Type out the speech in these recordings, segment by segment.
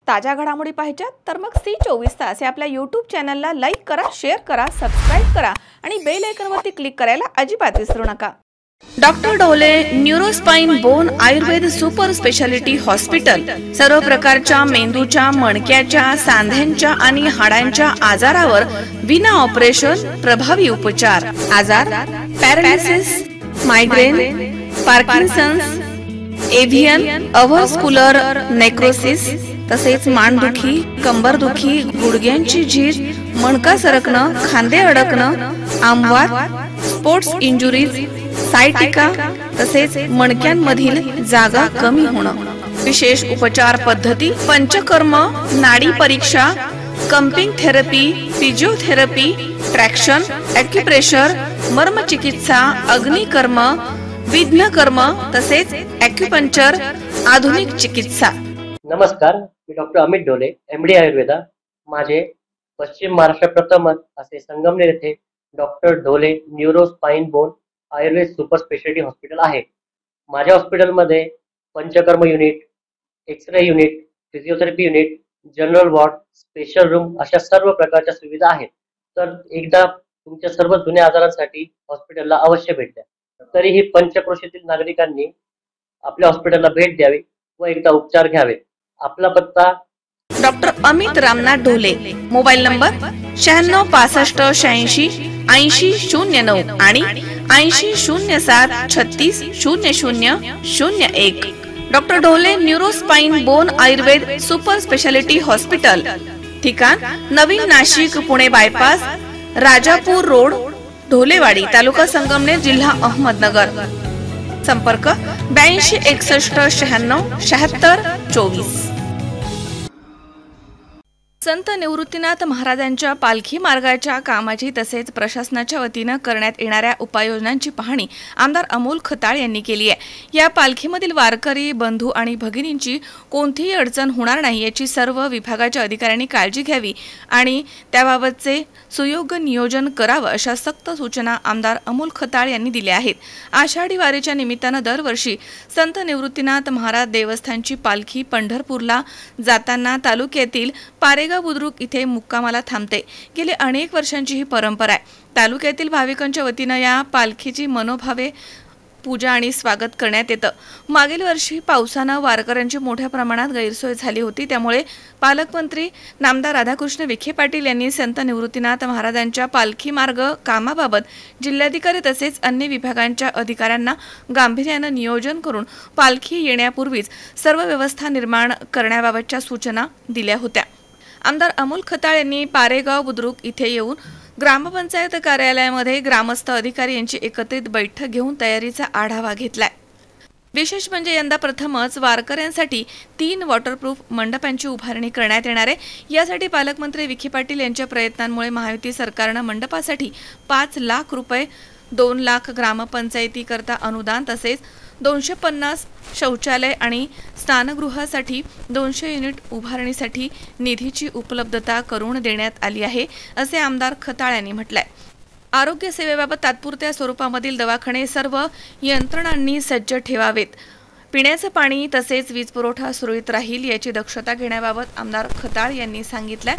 ताज्या घडामोडी पाहिजेत तर मग C24 या आपल्या YouTube चॅनलला लाईक करा, शेअर करा, सबस्क्राइब करा आणि बेल आयकॉनवरती क्लिक करायला अजिबात विसरू नका। Doctor Dhole neurospine bone Ayurveda super speciality hospital सर्व प्रकारच्या मेंदूच्या, मणक्याच्या, सांध्यांच्या आणि हाडांच्या आजारावर विना ऑपरेशन प्रभावी उपचार। आजार पॅरालिसिस, मायग्रेन, पार्किन्सन्स, एव्हियन, अव्हस्क्युलर नेक्रोसिस, तसेच मानदुखी, कंबरदुखी, गुडघ्यांची झीज, मणका सरकणं, खांदे अडकणं, आमवात, स्पोर्ट्स इंजुरीज, सायटिका, तसेच मणक्यांमधील जागा कमी होणं। विशेष उपचार पद्धती पंचकर्म, नाडी परीक्षा, cupping therapy, physiotherapy, traction, acupressure, मर्मचिकित्सा, अग्निकर्म, विघ्नकर्म, तसेच ॲक्युपंक्चर, आधुनिक चिकित्सा। नमस्कार, मी डॉक्टर अमित ढोले, MD आयुर्वेदा। माझे पश्चिम महाराष्ट्र प्रथमच असे संगमनेर येथे doctor Dhole neurospine bone Ayurveda super speciality hospital आहे। माझ्या हॉस्पिटलमध्ये panchakarma unit, x-ray unit, physiotherapy unit, general ward, special room अशा सर्व प्रकारच्या सुविधा आहेत। तर एकदा तुमच्या सर्व जुन्या आजारांसाठी हॉस्पिटलला अवश्य भेट द्या। तरीही पंचक्रोशीतील नागरिकांनी आपल्या हॉस्पिटलला भेट द्यावी व एकदा उपचार घ्यावे। आपला पत्ता doctor Amit Ramnath Dhole, mobile number 9665868009 आणि 8007360001। Doctor Dhole neurospine bone Ayurveda super speciality hospital, ठिकाण नवीन नाशिक पुणे बायपास, राजापूर रोड, ढोलेवाडी, तालुका संगमनेर, जिल्हा अहमदनगर। संपर्क 8261967624। संत निवृत्तीनाथ महाराजांच्या पालखी मार्गाच्या कामाची तसेच प्रशासनाच्या वतीनं करण्यात येणाऱ्या उपाययोजनांची पाहणी आमदार अमोल खताळ यांनी केली आहे। या पालखीमधील वारकरी बंधू आणि भगिनींची कोणतीही अडचण होणार नाही याची सर्व विभागाच्या अधिकाऱ्यांनी काळजी घ्यावी आणि त्याबाबतचे सुयोग्य नियोजन करावं अशा सक्त सूचना आमदार अमोल खताळ यांनी दिल्या आहेत। आषाढी वारीच्या निमित्तानं दरवर्षी संत निवृत्तीनाथ महाराज देवस्थानची पालखी पंढरपूरला जाताना तालुक्यातील पारेगाव बुद्रुक इथे मुक्कामाला थांबते। गेली अनेक वर्षांची ही परंपरा आहे। तालुक्यातील भाविकांच्या वतीनं या पालखीची मनोभावे पूजा आणि स्वागत करण्यात येतं। मागील वर्षी पावसानं वारकऱ्यांची मोठ्या प्रमाणात गैरसोय झाली होती, त्यामुळे पालकमंत्री नामदार राधाकृष्ण विखे पाटील यांनी संत निवृत्तीनाथ महाराजांच्या पालखी मार्ग कामाबाबत जिल्हाधिकारी तसेच अन्य विभागांच्या अधिकाऱ्यांना गांभीर्यानं नियोजन करून पालखी येण्यापूर्वीच सर्व व्यवस्था निर्माण करण्याबाबतच्या सूचना दिल्या होत्या। आमदार अमोल खताळ यांनी पारेगाव बुद्रुक इथे येऊन ग्रामपंचायत कार्यालयामध्ये ग्रामस्थ अधिकारी यांची एकत्रित बैठक घेऊन तयारीचा आढावा घेतलाय। विशेष म्हणजे यंदा प्रथमच वारकऱ्यांसाठी 3 वॉटरप्रूफ मंडपांची उभारणी करण्यात येणार आहे। यासाठी पालकमंत्री विखे पाटील यांच्या प्रयत्नांमुळे महायुती सरकारनं मंडपासाठी 5 लाख रुपये, 2 लाख ग्रामपंचायतीकरता अनुदान तसेच 250 शौचालय आणि स्नानगृहासाठी 200 युनिट उभारणीसाठी निधीची उपलब्धता करून देण्यात आली आहे, असे आमदार खताळ यांनी म्हटलंय। आरोग्य सेवेबाबत तात्पुरत्या स्वरूपामधील दवाखाने सर्व यंत्रणांनी सज्ज ठेवावेत। पिण्याचं पाणी तसेच वीज पुरवठा सुरळीत राहील याची दक्षता घेण्याबाबत आमदार खताळ यांनी सांगितलंय।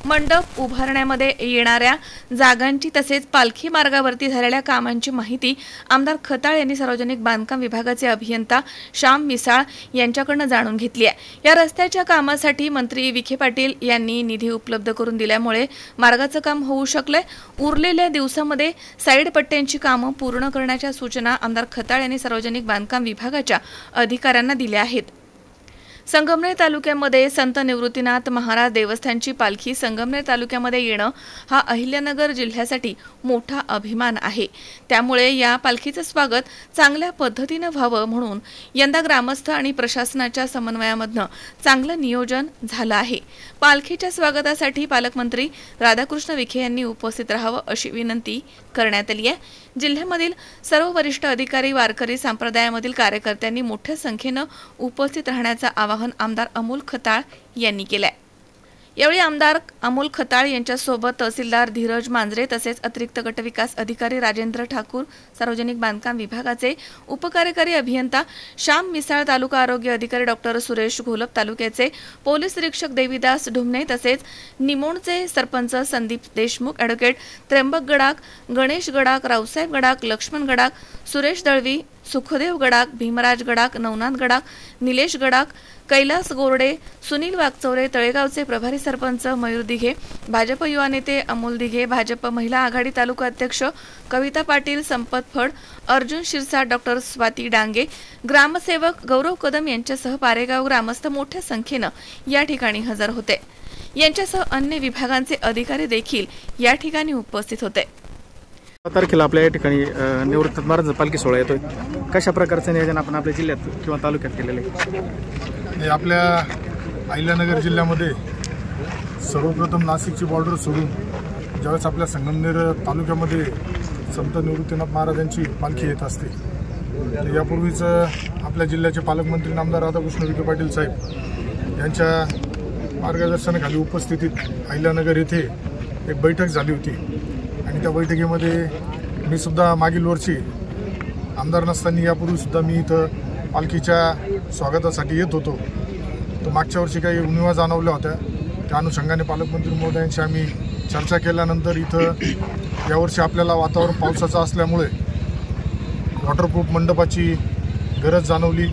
मंडप उभारण्यामध्ये येणाऱ्या जागांची तसेच पालखी मार्गावरती झालेल्या कामांची माहिती आमदार खताळ यांनी सार्वजनिक बांधकाम विभागाचे अभियंता श्याम मिसाळ यांच्याकडून जाणून घेतली आहे। या रस्त्याच्या कामासाठी मंत्री विखे पाटील यांनी निधी उपलब्ध करून दिल्यामुळे मार्गाचं काम होऊ शकलंय। उरलेल्या दिवसामध्ये साईड पट्ट्यांची कामं पूर्ण करण्याच्या सूचना आमदार खताळ यांनी सार्वजनिक बांधकाम विभागाच्या अधिकाऱ्यांना दिल्या आहेत। संगमनेर तालुक्यामध्ये संत निवृत्तीनाथ महाराज देवस्थानची पालखी संगमनेर तालुक्यामध्ये येणं हा अहिल्यानगर जिल्ह्यासाठी मोठा अभिमान आहे। त्यामुळे या पालखीचं स्वागत चांगल्या पद्धतीनं व्हावं म्हणून यंदा ग्रामस्थ आणि प्रशासनाच्या समन्वयामधनं चांगलं नियोजन झालं आहे। पालखीच्या स्वागतासाठी पालकमंत्री राधाकृष्ण विखे यांनी उपस्थित राहावं अशी विनंती करण्यात आली आहे। जिल्ह्यामधील सर्व वरिष्ठ अधिकारी, वारकरी संप्रदायामधील कार्यकर्त्यांनी मोठ्या संख्येनं उपस्थित राहण्याचं आवाहन आमदार अमोल खताळ यांनी केलंय। यावेळी आमदार अमोल खताळ यांच्यासोबत तहसीलदार धीरज मांजरे तसेच अतिरिक्त गटविकास अधिकारी राजेंद्र ठाकूर, सार्वजनिक बांधकाम विभागाचे उपकार्यकारी अभियंता श्याम मिसाळ, तालुका आरोग्य अधिकारी डॉक्टर सुरेश घोलप, तालुक्याचे पोलीस निरीक्षक देवीदास ढुमणे तसेच निमोणचे सरपंच संदीप देशमुख, ॲडव्होकेट त्र्यंबक गडाख, गणेश गडाख, रावसाहेब गडाख, लक्ष्मण गडाख, सुरेश दळवी, सुखदेव गडाख, भीमराज गडाख, नवनाथ गडाख, निलेश गडाख, कैलास गोरडे, सुनील वागचौरे, तळेगावचे प्रभारी सरपंच मयूर दिघे, भाजप युवा नेते अमोल दिघे, भाजप महिला आघाडी तालुका अध्यक्ष कविता पाटील, संपत फड, अर्जुन शिरसाट, डॉक्टर स्वाती डांगे, ग्रामसेवक गौरव कदम यांच्यासह पारेगाव ग्रामस्थ मोठ्या संख्येनं या ठिकाणी हजर होते. यांच्यासह अन्य विभागांचे अधिकारी देखील या ठिकाणी उपस्थित होते. तारखेला आपल्या या ठिकाणी निवृत्त महाराज पालखी सोहळा येतोय. कशा प्रकारचं नियोजन आपण आपल्या जिल्ह्यात किंवा तालुक्यात केलेलं आहे? आपल्या अहिल्यानगर जिल्ह्यामध्ये सर्वप्रथम नाशिकची बॉर्डर सोडून ज्यावेळेस आपल्या संगमनेर तालुक्यामध्ये संत निवृत्तीनाथ महाराजांची पालखी येत असते, यापूर्वीच आपल्या जिल्ह्याचे पालकमंत्री नामदार राधाकृष्ण विखे पाटील साहेब यांच्या मार्गदर्शनाखाली उपस्थितीत अहिल्यानगर येथे एक बैठक झाली होती आणि त्या बैठकीमध्ये मी सुद्धा मागील वर्षी आमदार नसताना यापूर्वीसुद्धा मी इथं पालखीच्या स्वागतासाठी येत होतो. तर मागच्या वर्षी काही उणिवा जाणवल्या होत्या, त्या अनुषंगाने पालकमंत्री महोदयांशी आम्ही चर्चा केल्यानंतर इथं यावर्षी आपल्याला वातावरण पावसाचं असल्यामुळे वॉटरप्रूफ मंडपाची गरज जाणवली.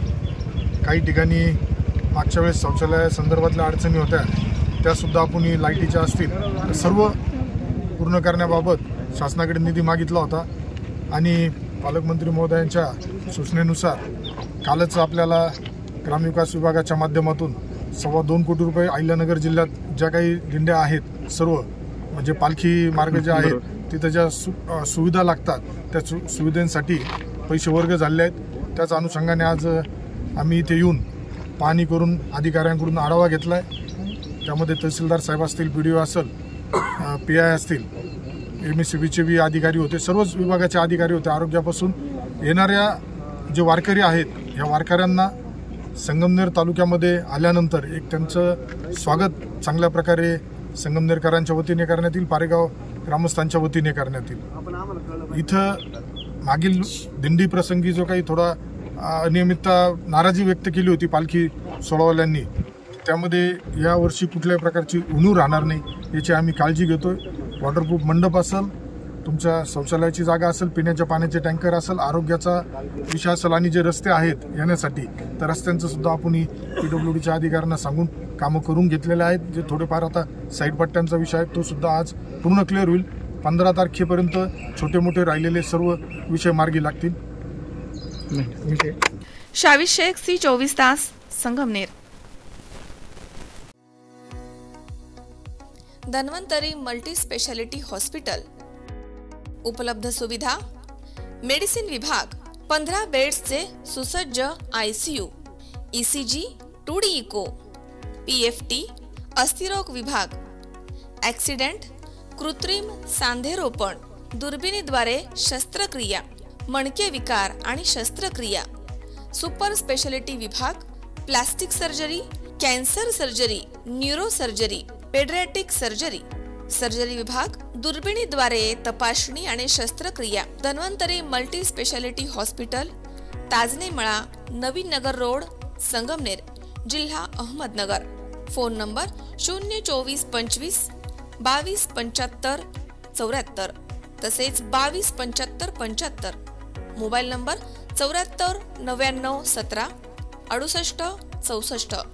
काही ठिकाणी मागच्या वेळेस शौचालयासंदर्भातल्या अडचणी होत्या, त्यासुद्धा आपण लाईटीच्या असतील तर सर्व पूर्ण करण्याबाबत शासनाकडे निधी मागितला होता आणि पालकमंत्री महोदयांच्या सूचनेनुसार कालच आपल्याला ग्रामविकास विभागाच्या माध्यमातून 2.25 कोटी रुपये अहिल्यानगर जिल्ह्यात ज्या काही दिंड्या आहेत सर्व म्हणजे पालखी मार्ग जे आहेत तिथं ज्या सुविधा लागतात त्या सुविधांसाठी पैसे वर्ग झाले आहेत. त्याच अनुषंगाने आज आम्ही इथे येऊन पाहणी करून अधिकाऱ्यांकडून आढावा घेतला आहे. त्यामध्ये तहसीलदार साहेब असतील, PDO असेल, PI असतील, MSCBचे बी अधिकारी होते, सर्वच विभागाचे अधिकारी होते. आरोग्यापासून येणाऱ्या जे वारकरी आहेत ह्या वारकऱ्यांना संगमनेर तालुक्यामध्ये आल्यानंतर एक त्यांचं स्वागत चांगल्या प्रकारे संगमनेरकरांच्या वतीने करण्यात येईल, पारेगाव ग्रामस्थांच्या वतीने करण्यात येईल. इथं मागील दिंडी प्रसंगी जो काही थोडा अनियमितता नाराजी व्यक्त केली होती पालखी सोहळावाल्यांनी, त्यामध्ये यावर्षी कुठल्याही प्रकारची उणीव राहणार नाही याची आम्ही काळजी घेतोय. वॉटरप्रूफ मंडप असेल, तुमच्या शौचालयाची जागा असेल, पिण्याच्या पाण्याचे टँकर असेल, आरोग्याचा विषय असेल आणि जे रस्ते आहेत येण्यासाठी तर रस्त्यांचं सुद्धा आपण PWDच्या अधिकाऱ्यांना सांगून कामं करून घेतलेले आहेत. जे थोडेफार आता साईड पट्ट्यांचा विषय आहे तो सुद्धा आज पूर्ण क्लिअर होईल. 15 तारखेपर्यंत छोटे मोठे राहिलेले सर्व विषय मार्गी लागतील. शावीर शेख, C24 तास, Sangamner. Dhanvantari multi speciality hospital. उपलब्ध सुविधा: मेडिसिन विभाग, 15 बेड्सचे सुसज्ज ICU, ECG, 2D echo, PFT, अस्थिरोग विभाग, ॲक्सिडेंट, कृत्रिम सांधेरोपण, दुर्बिणीद्वारे शस्त्रक्रिया, मणके विकार आणि शस्त्रक्रिया, सुपर स्पेशालिटी विभाग, plastic surgery, cancer surgery, neuro surgery, paediatric surgery, surgery विभाग, दुर्बिणीद्वारे तपासणी आणि शस्त्रक्रिया. Dhanvantari multi speciality hospital, Tajne मळा, नवीन नगर रोड, संगमनेर, जिल्हा अहमदनगर. फोन नंबर 024 25 22 75 74 तसेच 22 75 75. Mobile number 74 99 17 68 64.